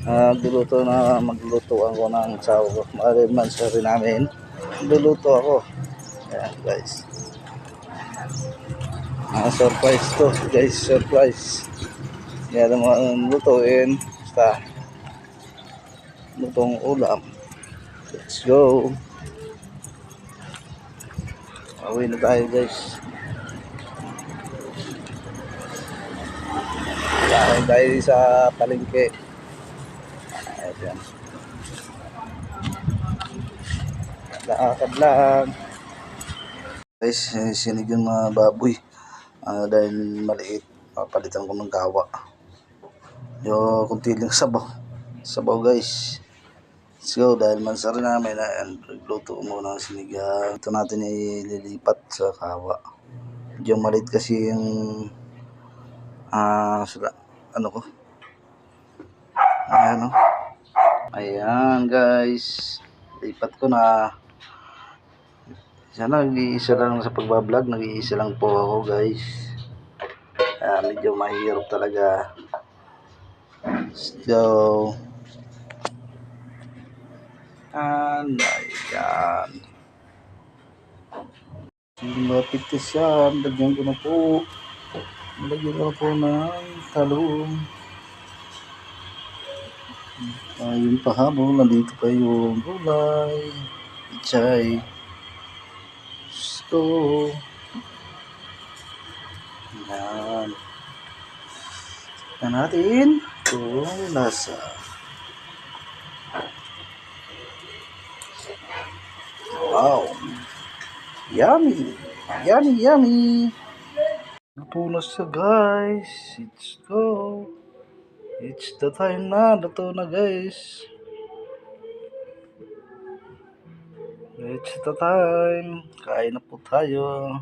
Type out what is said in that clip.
Magluto ako ng sawa ko. Mansari namin. Luluto ako. Ayan guys. Surprise to guys. Surprise. Kaya naman lutuin. Basta lutong ulam. Let's go. Away na tayo guys. Kain tayo sa palengke. Ayan. Lakad lang. Guys, sinig yung mga baboy. Dahil maliit, papalitan ko ng gawa. Yung kunti lang sabaw. Sabaw guys. Let's go. Dahil mansari namin, luto muna ng sinigang. Ito natin ililipat sa kawa. Medyo maliit kasi yung ano ko. Ayan o. Ayan guys. Lipat ko na. Sana nag-iisa lang sa pagbablog. Nag-iisa lang po ako guys. Medyo mahirap talaga. Let's go. Ayan. Mapitis yan. Lagyan ko na po. Lagyan ko na po ng talong. Yung pahabol. Nandito pa yung gulay. Ichay. Gusto. Ayan. Tignan natin kung lasa. Wow. Yummy. Yummy, yummy. Napunas siya guys. Let's go. It's the time na. Luto na guys. It's the time. Kain na po tayo.